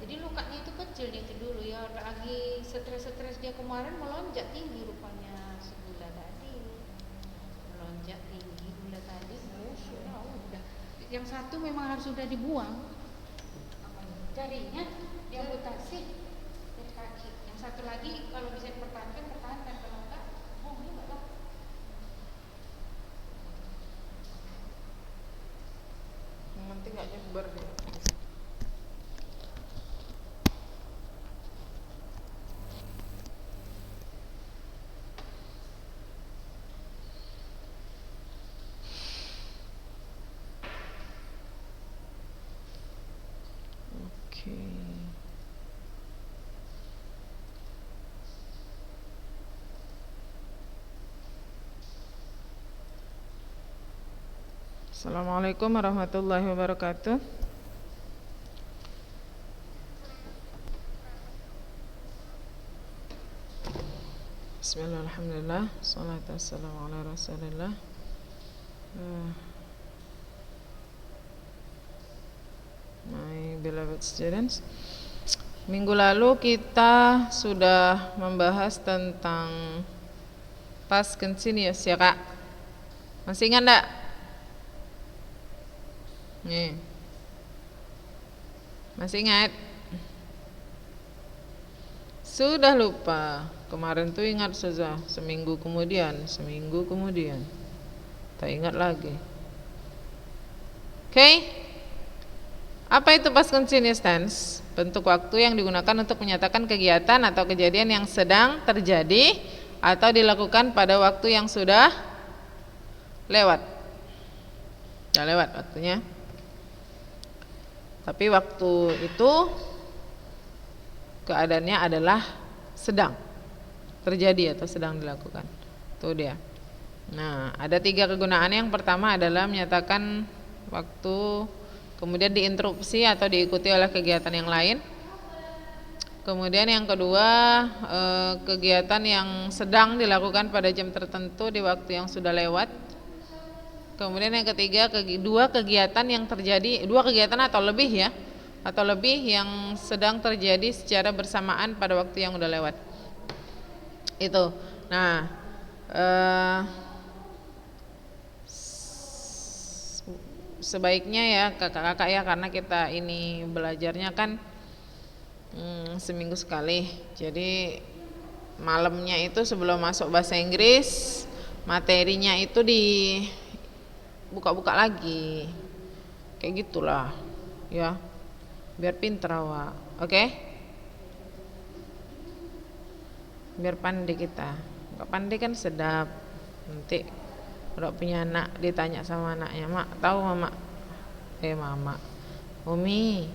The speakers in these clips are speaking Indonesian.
Jadi lukanya itu kecil itu dulu ya, lagi stres dia kemarin melonjak tinggi rupanya si gula tadi. Melonjak tinggi gula tadi, sudah udah. Yang satu memang harus sudah dibuang. Jarinya diamputasi dari kaki. Yang satu lagi kalau bisa dipertahankan kalau enggak, ini enggak lah. Nanti nggak nyebar dia. Oke. Assalamualaikum warahmatullahi wabarakatuh. Bismillah, alhamdulillah, salatu wassalamu ala rasulillah. My beloved students, minggu lalu kita sudah membahas tentang past continuous ya kak. Masih ingat enggak? Nih. Masih ingat? Sudah lupa. Kemarin tuh ingat saja, seminggu kemudian. Tak ingat lagi. Oke? Apa itu past continuous tense? Bentuk waktu yang digunakan untuk menyatakan kegiatan atau kejadian yang sedang terjadi atau dilakukan pada waktu yang sudah lewat. Sudah lewat waktunya. Tapi waktu itu keadaannya adalah sedang terjadi atau sedang dilakukan. Itu dia. Nah, ada 3 kegunaan. Yang pertama adalah menyatakan waktu kemudian diinterupsi atau diikuti oleh kegiatan yang lain. Kemudian yang kedua, kegiatan yang sedang dilakukan pada jam tertentu di waktu yang sudah lewat. Kemudian yang ketiga, 2 kegiatan yang terjadi, 2 kegiatan atau lebih ya, atau lebih yang sedang terjadi secara bersamaan pada waktu yang udah lewat. Itu. Nah, sebaiknya ya kakak-kakak ya, karena kita ini belajarnya kan seminggu sekali. Jadi malamnya itu sebelum masuk bahasa Inggris, materinya itu dibuka-buka lagi. Kayak gitulah ya, biar pinter awak. Oke? Biar pandai kita. Enggak pandai kan sedap. Nanti udah punya anak ditanya sama anaknya, "Mak, tahu mama?" Mama. "Umi,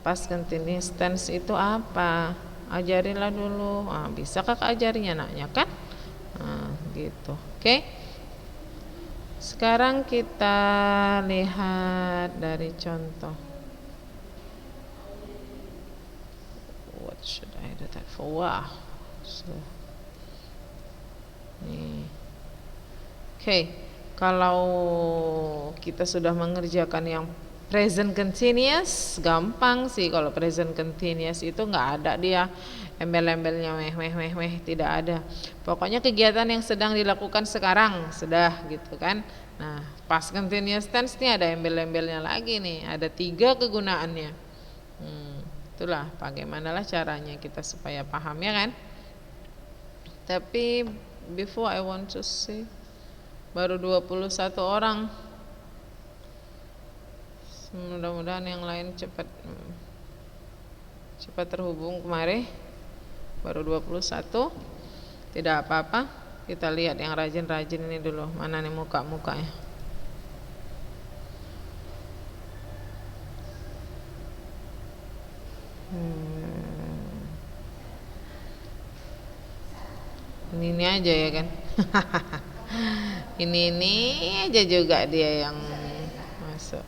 past continuous tense itu apa? Ajarilah dulu." Bisa kakak ajarin anaknya kan? Gitu. Oke? Sekarang kita lihat dari contoh. What should I do that for? Wah. Oke, kalau kita sudah mengerjakan yang present continuous, gampang sih. Kalau present continuous itu nggak ada dia embel-embelnya meh, tidak ada. Pokoknya kegiatan yang sedang dilakukan sekarang sudah gitu kan. Nah, past continuous tense ini ada embel-embelnya lagi nih, ada 3 kegunaannya. Itulah bagaimanalah caranya kita supaya paham ya kan. Tapi before I want to say, baru 21 orang. Mudah-mudahan yang lain cepat terhubung kemari. Baru 21. Tidak apa-apa. Kita lihat yang rajin-rajin ini dulu. Mana nih muka-mukanya? Ini aja ya kan. ini aja juga dia yang masuk.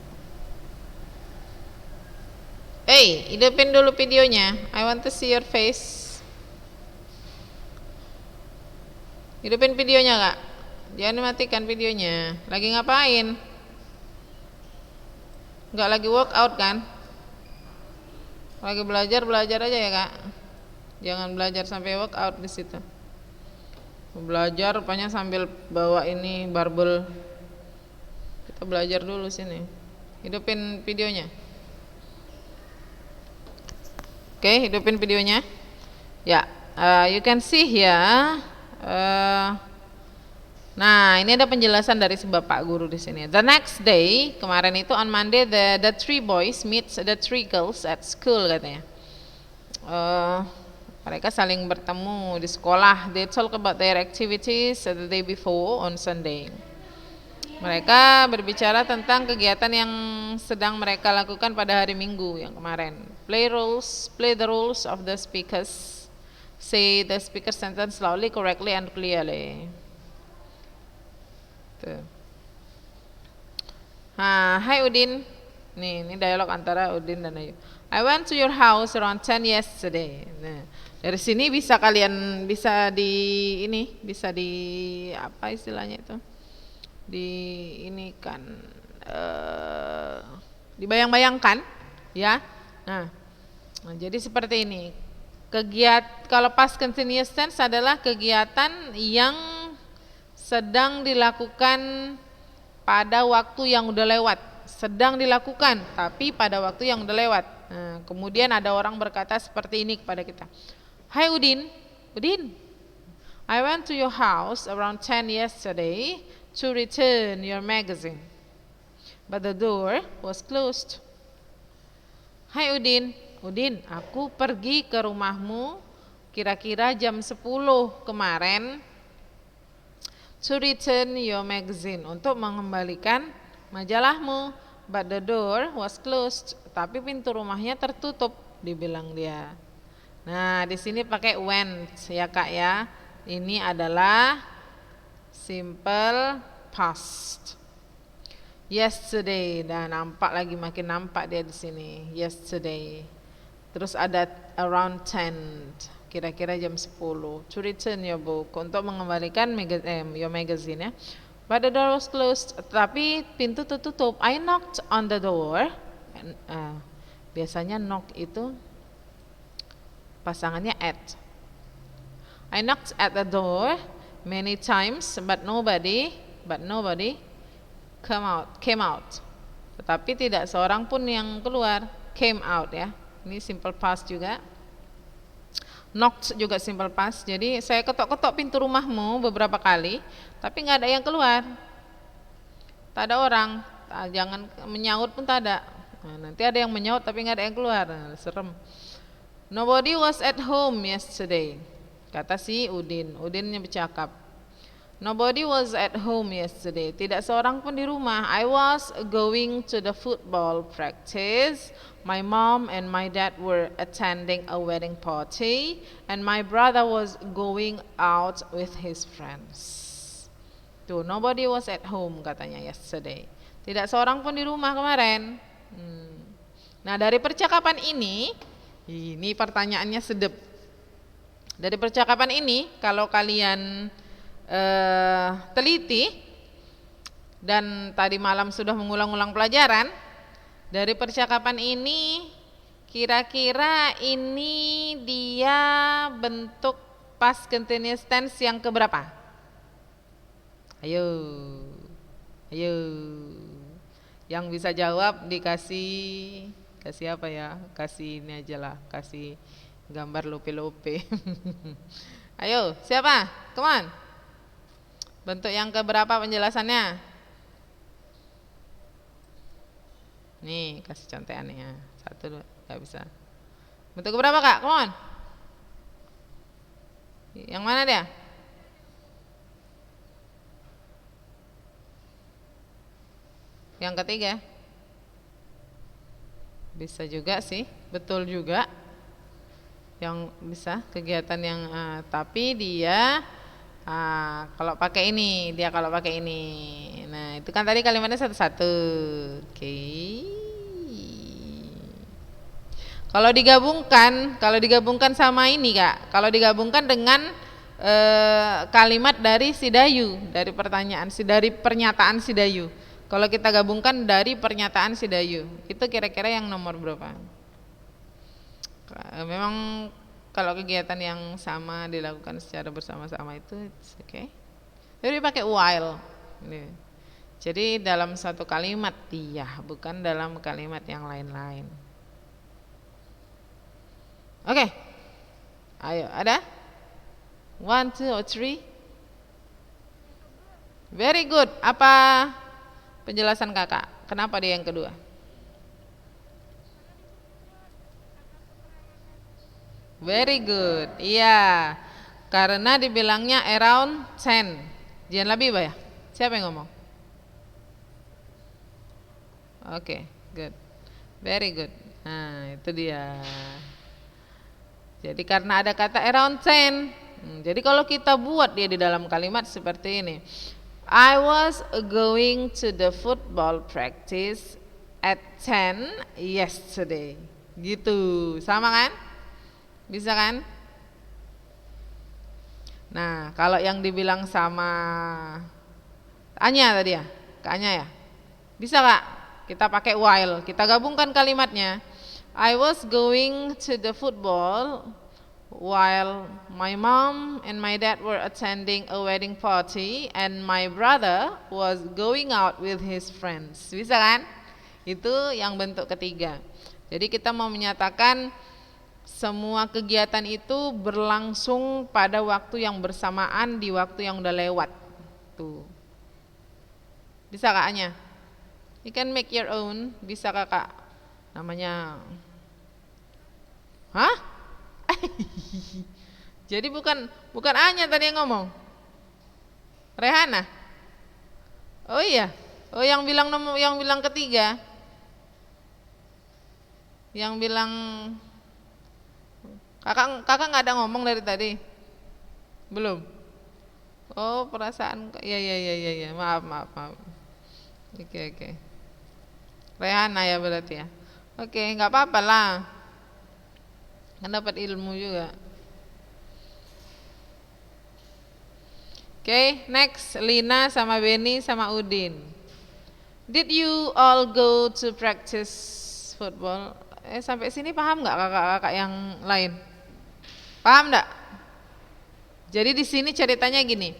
Hidupin dulu videonya. I want to see your face. Hidupin videonya kak. Jangan matikan videonya. Lagi ngapain? Nggak lagi workout kan? Lagi belajar aja ya kak. Jangan belajar sampai workout di situ. Belajar rupanya sambil bawa ini barbel. Kita belajar dulu sini. Hidupin videonya. Oke, hidupin videonya. Ya, you can see here. Nah, ini ada penjelasan dari si bapak guru di sini. The next day, kemarin itu on Monday, the three boys meets the three girls at school katanya. Mereka saling bertemu di sekolah. They talk about their activities the day before on Sunday. Mereka berbicara tentang kegiatan yang sedang mereka lakukan pada hari Minggu yang kemarin. Play the roles of the speakers. Say the speaker sentence loudly, correctly, and clearly. Tuh. Hai Udin. Ini dialog antara Udin dan Ayu. I went to your house around 10 yesterday. Nah, dari sini bisa kalian bisa di apa istilahnya itu? Dibayang-bayangkan, ya. Nah, jadi seperti ini. Kalau past continuous tense adalah kegiatan yang sedang dilakukan pada waktu yang udah lewat, sedang dilakukan tapi pada waktu yang udah lewat. Nah, kemudian ada orang berkata seperti ini kepada kita. Hai Udin, I went to your house around 10 yesterday to return your magazine, but the door was closed. Hai Udin, aku pergi ke rumahmu kira-kira jam 10 kemarin to return your magazine, untuk mengembalikan majalahmu, but the door was closed, tapi pintu rumahnya tertutup, dibilang dia. Nah, di sini pakai went ya kak ya. Ini adalah simple past. Yesterday, dan makin nampak dia di sini. Yesterday. Terus ada around 10. Kira-kira jam 10. To return your book, untuk mengembalikan your magazine ya. But the door was closed, tapi pintu tertutup. I knocked on the door. Biasanya knock itu pasangannya at. I knocked at the door many times, but nobody came out. Tetapi tidak seorang pun yang keluar. Came out ya. Ini simple past juga. Knocked juga simple past. Jadi saya ketok-ketok pintu rumahmu beberapa kali, tapi nggak ada yang keluar. Tak ada orang. Jangan menyaut pun tak ada. Nah, nanti ada yang menyaut tapi nggak ada yang keluar. Nah, serem. Nobody was at home yesterday. Kata si Udin. Udinnya bercakap. Nobody was at home yesterday. Tidak seorang pun di rumah. I was going to the football practice. My mom and my dad were attending a wedding party, and my brother was going out with his friends. Tuh, nobody was at home katanya yesterday. Tidak seorang pun di rumah kemarin. Nah, dari percakapan ini pertanyaannya sedep. Dari percakapan ini, kalau kalian teliti dan tadi malam sudah mengulang-ulang pelajaran, dari percakapan ini kira-kira ini dia bentuk past continuous tense yang keberapa? Ayo. Yang bisa jawab dikasih apa ya? Kasih ini aja lah, kasih gambar lope-lope. Ayo, siapa? Come on. Bentuk yang keberapa penjelasannya? Nih, kasih contekannya. 1, 2, gak bisa. Bentuk keberapa kak? Come on. Yang mana dia? Yang ketiga. Bisa juga sih, betul juga. Yang bisa kegiatan yang tapi dia kalau pakai ini, Nah, itu kan tadi kalimatnya satu-satu. Oke. Kalau digabungkan sama ini kak, kalau digabungkan dengan kalimat dari Sidayu, dari pernyataan Sidayu. Kalau kita gabungkan dari pernyataan Sidayu, itu kira-kira yang nomor berapa? Memang kalau kegiatan yang sama dilakukan secara bersama-sama itu it's okay. Jadi pakai while. Ini. Jadi dalam satu kalimat dia, bukan dalam kalimat yang lain-lain. Oke. Ayo, ada? 1, 2, or 3. Very good. Apa penjelasan kakak? Kenapa dia yang kedua? Very good. Iya. Karena dibilangnya around 10. Jangan lebih ya? Siapa yang ngomong? Oke, good. Very good. Nah, itu dia. Jadi karena ada kata around 10. Jadi kalau kita buat dia di dalam kalimat seperti ini. I was going to the football practice at 10 yesterday. Gitu. Sama kan? Bisa kan? Nah, kalau yang dibilang sama Anya tadi ya, Kak Anya ya. Bisa Kak? Kita pakai while. Kita gabungkan kalimatnya. I was going to the football while my mom and my dad were attending a wedding party and my brother was going out with his friends. Bisa kan? Itu yang bentuk ketiga. Jadi kita mau menyatakan semua kegiatan itu berlangsung pada waktu yang bersamaan di waktu yang udah lewat. Tuh. Bisa kakaknya? You can make your own. Bisa kakak? Namanya hah? Jadi bukan Anya tadi yang ngomong. Rehana. Oh iya. Oh yang bilang ketiga. Yang bilang Kakak nggak ada ngomong dari tadi? Belum? Oh perasaan, ya. Maaf. Oke. Rehana ya berarti ya. Oke, nggak apa-apa lah. Kan dapat ilmu juga. Oke, next Lina sama Benny sama Udin. Did you all go to practice football? Sampai sini paham nggak kakak-kakak yang lain? Paham enggak? Jadi di sini ceritanya gini.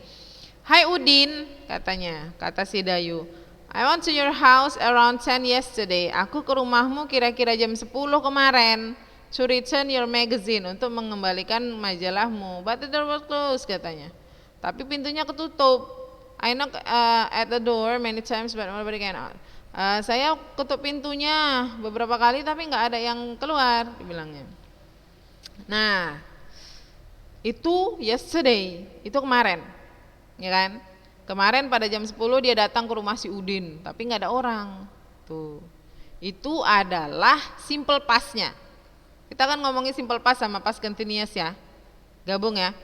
Hai Udin, katanya, kata si Dayu. I went to your house around 10 yesterday. Aku ke rumahmu kira-kira jam 10 kemarin to return your magazine, untuk mengembalikan majalahmu. But the door was closed, katanya. Tapi pintunya ketutup. I knock at the door many times but nobody came out. Saya ketuk pintunya beberapa kali tapi nggak ada yang keluar, dibilangnya. Nah, itu yesterday, itu kemarin, ya kan? Kemarin pada jam 10 dia datang ke rumah si Udin, tapi nggak ada orang. Tuh, itu adalah simple past-nya. Kita kan ngomongin simple past sama past continuous ya, gabung ya.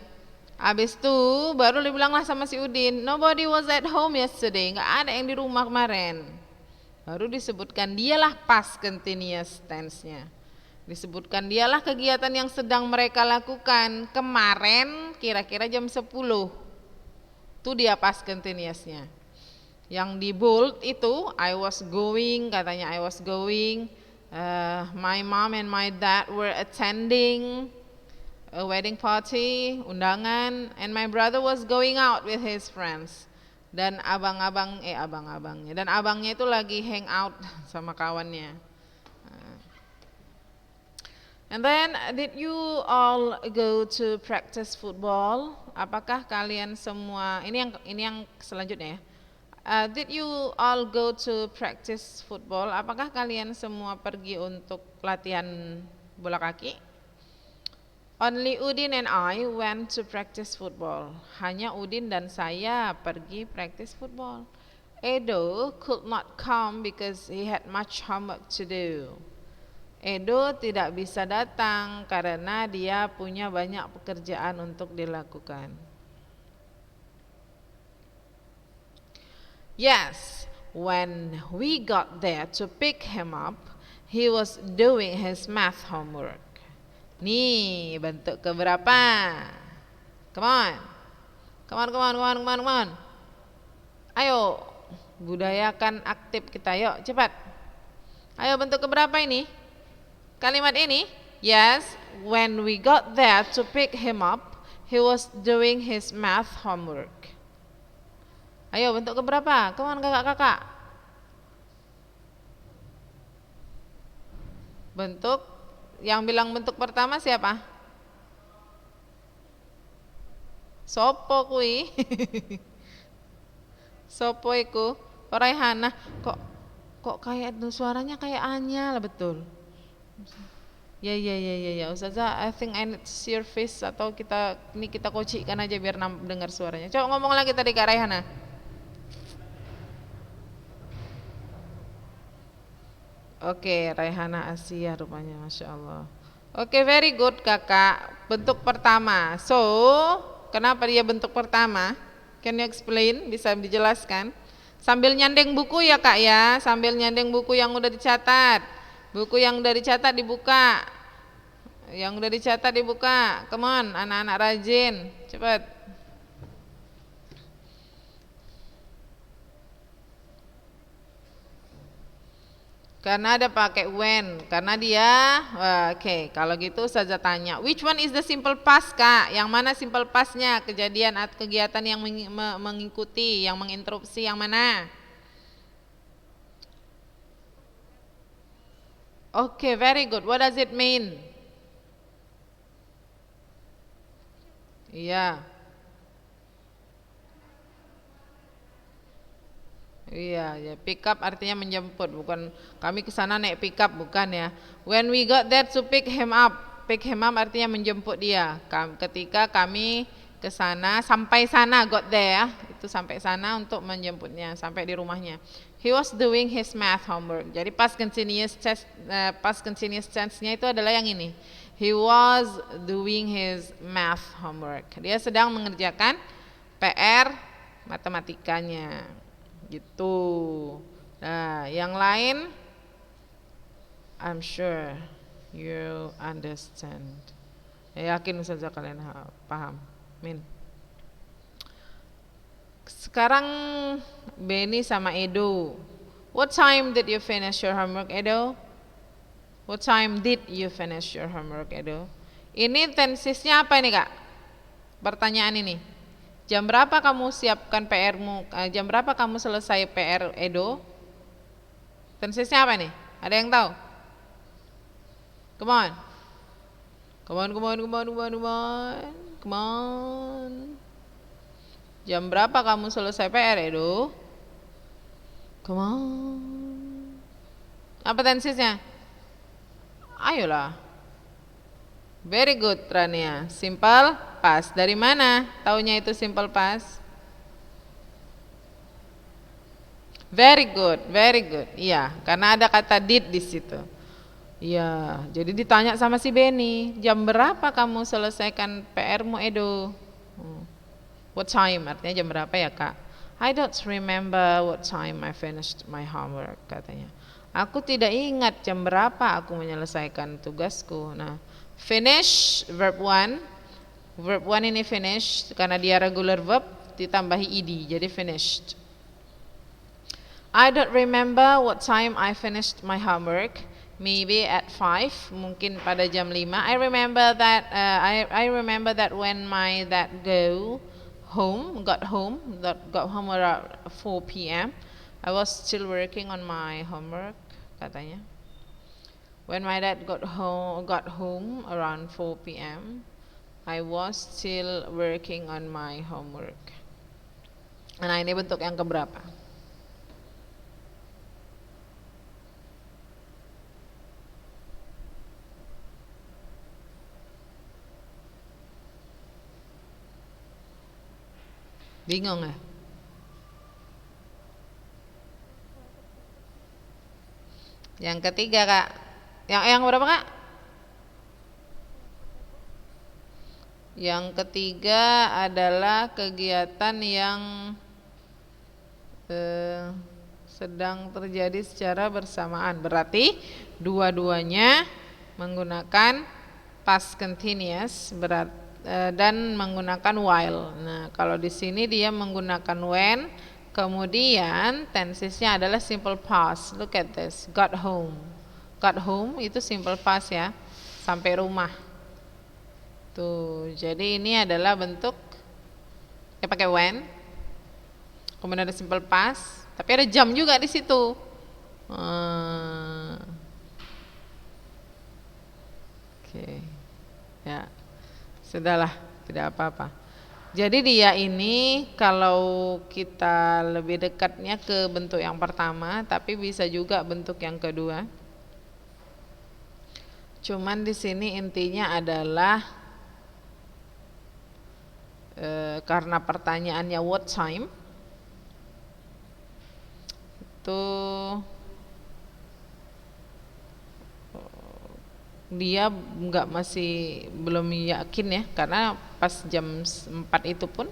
Abis itu baru dibilanglah sama si Udin, nobody was at home yesterday, nggak ada yang di rumah kemarin. Baru disebutkan dialah past continuous tense-nya. Disebutkan dialah kegiatan yang sedang mereka lakukan kemarin kira-kira jam 10. Itu dia past continuous-nya. Yang di bold itu I was going, katanya I was going. My mom and my dad were attending a wedding party, undangan, and my brother was going out with his friends. Dan abang-abangnya. Dan abangnya itu lagi hang out sama kawannya. And then, did you all go to practice football? Apakah kalian semua, ini yang selanjutnya ya. Did you all go to practice football? Apakah kalian semua pergi untuk latihan bola kaki? Only Udin and I went to practice football. Hanya Udin dan saya pergi practice football. Edo could not come because he had much homework to do. Edo tidak bisa datang karena dia punya banyak pekerjaan untuk dilakukan. Yes, when we got there to pick him up, he was doing his math homework. Nih, bentuk keberapa? Come on. Ayo, budayakan aktif kita, yuk cepat. Ayo bentuk keberapa ini? Kalimat ini Yes, when we got there to pick him up, he was doing his math homework. Ayo, bentuk keberapa? Come on kakak-kakak. Bentuk, yang bilang bentuk pertama siapa? Sopo kui? Sopo iku? Raihana. Kok kayak suaranya kayak Anya lah, betul. Ya, Ustazah, I think I need to see your face, atau kita kocikan aja biar dengar suaranya. Coba ngomong lagi tadi Kak Raihana. Oke, Raihana Asia rupanya, Masya Allah. Oke, very good kakak. Bentuk pertama. So, kenapa dia bentuk pertama? Can you explain? Bisa dijelaskan? Sambil nyandeng buku ya kak ya. Sambil nyandeng buku yang udah dicatat. Buku yang udah dicatat dibuka. Yang udah dicatat dibuka. Come on, anak-anak rajin. Cepat. Karena ada pakai when, karena dia oke, kalau gitu saja tanya, which one is the simple past kak? Yang mana simple pastnya? Kejadian atau kegiatan yang mengikuti, yang menginterupsi, yang mana? Oke, very good. What does it mean? Iya. Iya, ya pick up artinya menjemput, bukan kami ke sana naik pick up, bukan ya. When we got there to pick him up artinya menjemput dia. Ketika kami ke sana, sampai sana, got there, itu sampai sana untuk menjemputnya, sampai di rumahnya. He was doing his math homework. Jadi past continuous tense-nya itu adalah yang ini. He was doing his math homework. Dia sedang mengerjakan PR matematikanya. Gitu. Nah, yang lain I'm sure you understand. Yakin saja kalian paham. Min. Sekarang Benny sama Edo. What time did you finish your homework, Edo? What time did you finish your homework, Edo? Ini tensesnya apa ini, Kak? Pertanyaan ini. Jam berapa kamu siapkan PR-mu? Jam berapa kamu selesai PR Edo? Tensesnya apa nih? Ada yang tahu? Come on. Come on. Jam berapa kamu selesai PR Edo? Come on. Apa tensesnya? Ayolah. Very good Rania. Simple past. Dari mana taunya itu simple past? Very good, very good. Iya, karena ada kata did di situ. Iya, jadi ditanya sama si Benny, jam berapa kamu selesaikan PR-mu Edo? What time? Artinya jam berapa ya kak? I don't remember what time I finished my homework, katanya. Aku tidak ingat jam berapa aku menyelesaikan tugasku. Nah, finish verb 1. Verb 1 ini finish karena dia regular verb ditambahi ed jadi finished. I don't remember what time I finished my homework. Maybe at 5, mungkin pada jam 5. I remember that when my dad got home around 4 p.m. I was still working on my homework, katanya. When my dad got home around 4 p.m., I was still working on my homework. Nah, ini bentuk yang keberapa? Bingung ya? Yang ketiga kak. Yang berapa kak? Yang ketiga adalah kegiatan yang sedang terjadi secara bersamaan. Berarti dua-duanya menggunakan past continuous dan menggunakan while. Nah, kalau di sini dia menggunakan when, kemudian tensesnya adalah simple past. Look at this. Got home. Got home itu simple past ya. sampai rumah. Tuh, jadi ini adalah bentuk ya pakai when. Kemudian ada simple past, tapi ada jam juga di situ. Oke. Ya. Sudahlah, tidak apa-apa. Jadi dia ini kalau kita lebih dekatnya ke bentuk yang pertama, tapi bisa juga bentuk yang kedua. Cuman di sini intinya adalah karena pertanyaannya what time, itu dia belum yakin ya, karena pas jam 4 itu pun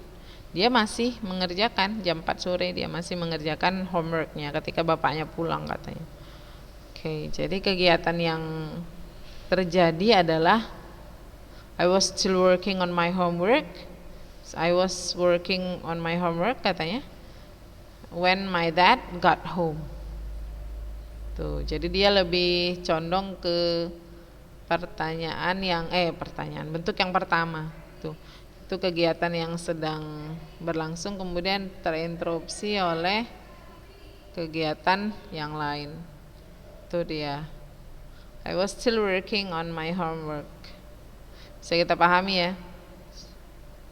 dia masih mengerjakan, jam 4 sore dia masih mengerjakan homeworknya ketika bapaknya pulang katanya. Oke, jadi kegiatan yang terjadi adalah I was still working on my homework. I was working on my homework katanya when my dad got home. Tuh, jadi dia lebih condong ke pertanyaan bentuk yang pertama. Tuh, itu kegiatan yang sedang berlangsung kemudian terinterupsi oleh kegiatan yang lain. Itu dia. I was still working on my homework. Bisa kita pahami ya.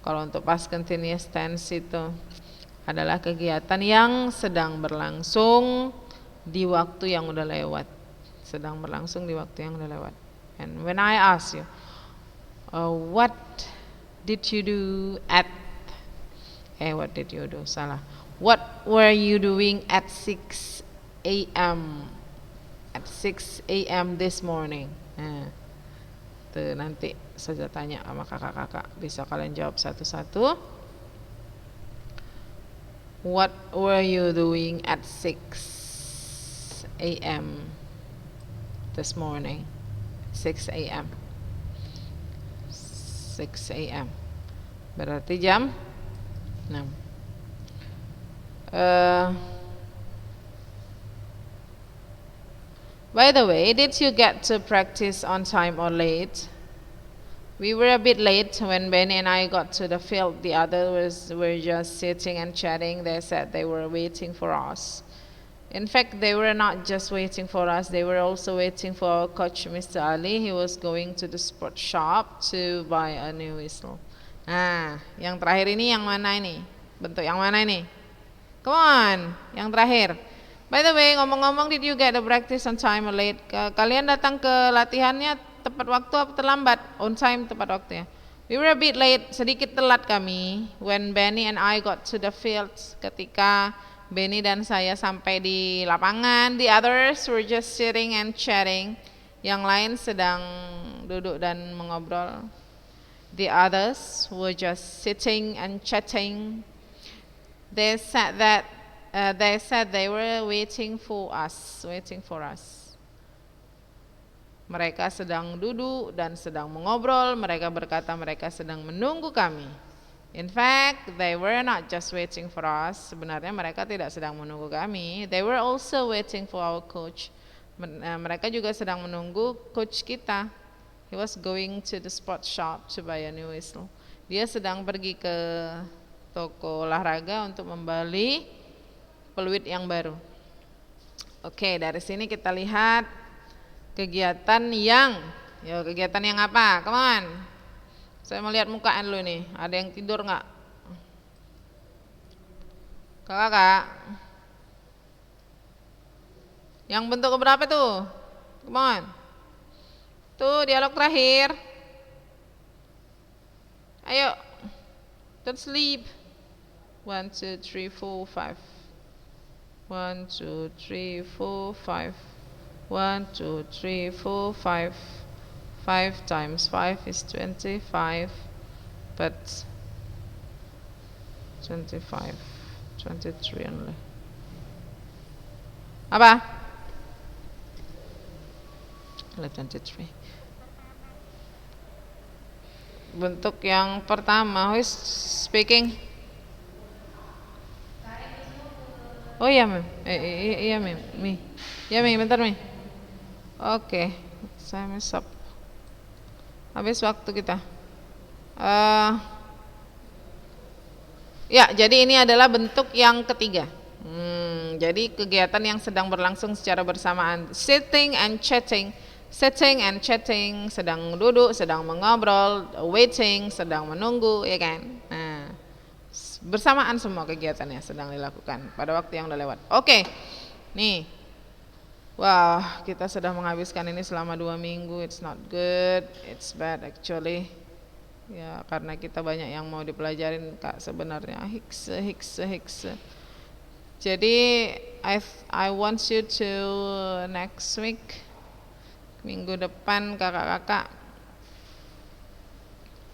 Kalau untuk past continuous tense itu adalah kegiatan yang sedang berlangsung di waktu yang udah lewat. Sedang berlangsung di waktu yang udah lewat. And when I ask you, what did you do at? What did you do? Salah. What were you doing at 6 a.m. At 6 a.m. this morning? Nah, tuh nanti saja tanya sama kakak-kakak. Bisa kalian jawab satu-satu. What were you doing at 6 a.m. this morning? 6 a.m. 6 a.m. Berarti jam 6. By the way, did you get to practice on time or late? We were a bit late when Benny and I got to the field. The others were just sitting and chatting. They said they were waiting for us. In fact, they were not just waiting for us, they were also waiting for our coach, Mr. Ali. He was going to the sports shop to buy a new whistle. Nah, yang terakhir ini yang mana ini? Bentuk yang mana ini? Come on, yang terakhir. By the way, ngomong-ngomong, did you get the practice on time or late? Kalian datang ke latihannya tepat waktu atau terlambat? On time, tepat waktu ya. We were a bit late, sedikit telat kami. When Benny and I got to the field, ketika Benny dan saya sampai di lapangan, the others were just sitting and chatting. Yang lain sedang duduk dan mengobrol. The others were just sitting and chatting. They said they were waiting for us. Mereka sedang duduk dan sedang mengobrol. Mereka berkata mereka sedang menunggu kami. In fact, they were not just waiting for us. Sebenarnya mereka tidak sedang menunggu kami. They were also waiting for our coach. Mereka juga sedang menunggu coach kita. He was going to the sports shop to buy a new whistle. Dia sedang pergi ke toko olahraga untuk membeli peluit yang baru. Oke, dari sini kita lihat kegiatan yang apa? Come on. Saya mau lihat mukaan lu nih. Ada yang tidur nggak? Kakak. Yang bentuk keberapa tuh? Come on. Tuh dialog terakhir. Ayo. Don't sleep. 1, 2, 3, 4, 5. 1, 2, 3, 4, 5. 1, 2, 3, 4, 5. 5 times 5 is 25, but 25, 23 only. Apa? 23. Bentuk yang pertama, who is speaking? Oh iya, Mem. Iya, Mem. Mi. Ya, Mi, bentar, Mi. Oke, saya mess up. Habis waktu kita. Ya, jadi ini adalah bentuk yang ketiga. Jadi kegiatan yang sedang berlangsung secara bersamaan, sitting and chatting, sedang duduk, sedang mengobrol, waiting, sedang menunggu, ya kan? Nah, bersamaan semua kegiatannya sedang dilakukan pada waktu yang udah lewat. Oke, nih, wah kita sudah menghabiskan ini selama 2 minggu. It's not good, it's bad actually. Ya karena kita banyak yang mau dipelajarin Kak sebenarnya. Hikse. Jadi I want you to next week, minggu depan kakak-kakak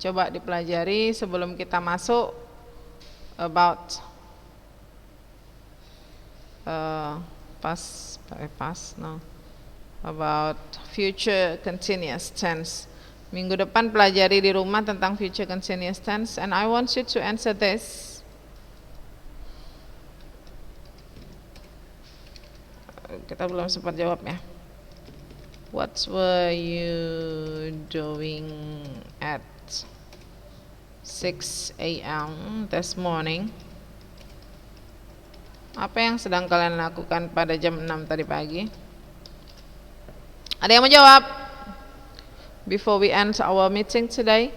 coba dipelajari sebelum kita masuk about about future continuous tense. Minggu depan pelajari di rumah tentang future continuous tense, and I want you to answer this. Kita belum sempat jawab ya. What were you doing at 6 a.m. this morning? Apa yang sedang kalian lakukan pada jam 6 tadi pagi? Ada yang mau jawab? Before we end our meeting today,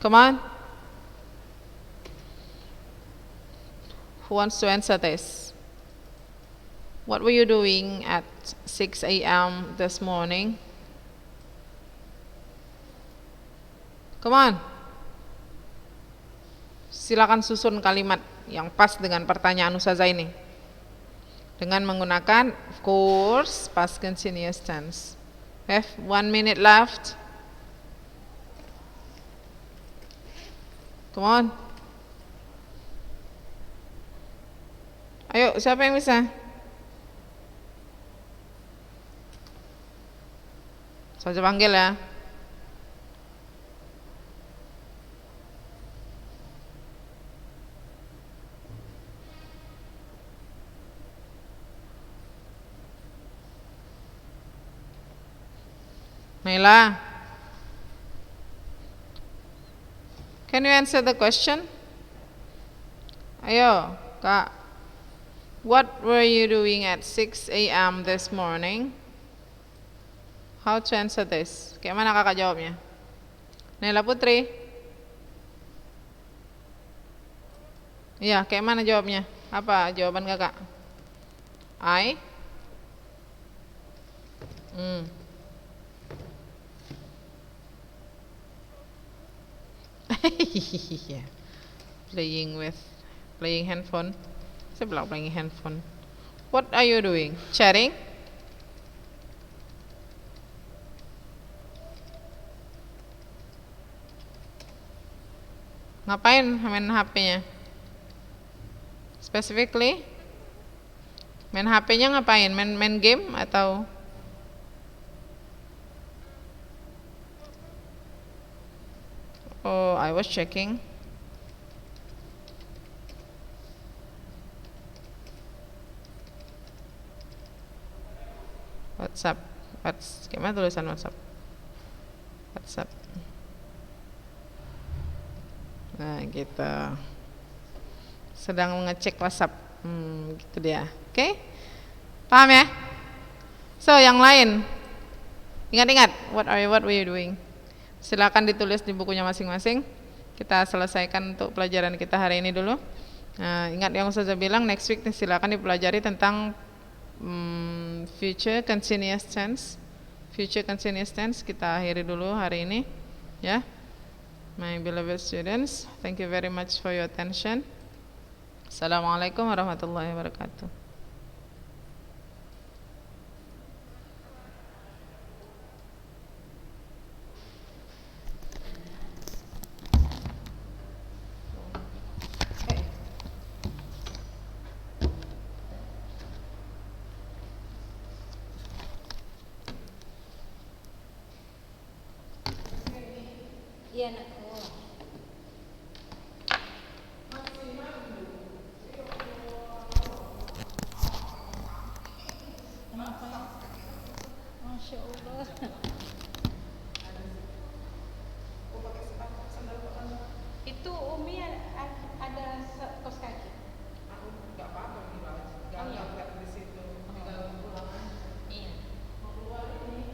come on. Who wants to answer this? What were you doing at 6 a.m. this morning? Come on. Silakan susun kalimat yang pas dengan pertanyaan Ustazah ini dengan menggunakan, of course, past continuous tense. We have 1 minute left. Come on. Ayo, siapa yang bisa? Saya panggil ya. Naila, can you answer the question? Ayo, Kak. What were you doing at 6 a.m. this morning? How to answer this? Kayak mana kakak jawabnya? Naila Putri? Iya, kayak mana jawabnya? Apa jawaban kakak? I? Yeah. Playing handphone. Saya bilang playing handphone. What are you doing? Chatting? Ngapain main HP-nya? Specifically? Main HP-nya ngapain? Main game atau? Oh, I was checking. WhatsApp. Gimana tulisan WhatsApp? WhatsApp. Nah, gitu. Sedang mengecek WhatsApp. Gitu dia. Oke? Paham ya? So, yang lain. Ingat-ingat, what were you doing? Silakan ditulis di bukunya masing-masing. Kita selesaikan untuk pelajaran kita hari ini dulu. Nah, ingat yang saya bilang, next week silakan dipelajari tentang future continuous tense. Future continuous tense kita akhiri dulu hari ini, ya. My beloved students, thank you very much for your attention. Assalamualaikum warahmatullahi wabarakatuh. Iya anakku. Masya Allah. Itu Umi ada kos kaki. Aku nggak apa-apa di bawah, Oh, iya. nggak di situ, tinggal pulang aja. Iya. Mau keluar ini,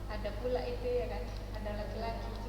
Ada pula itu ya kan, ada laki-laki.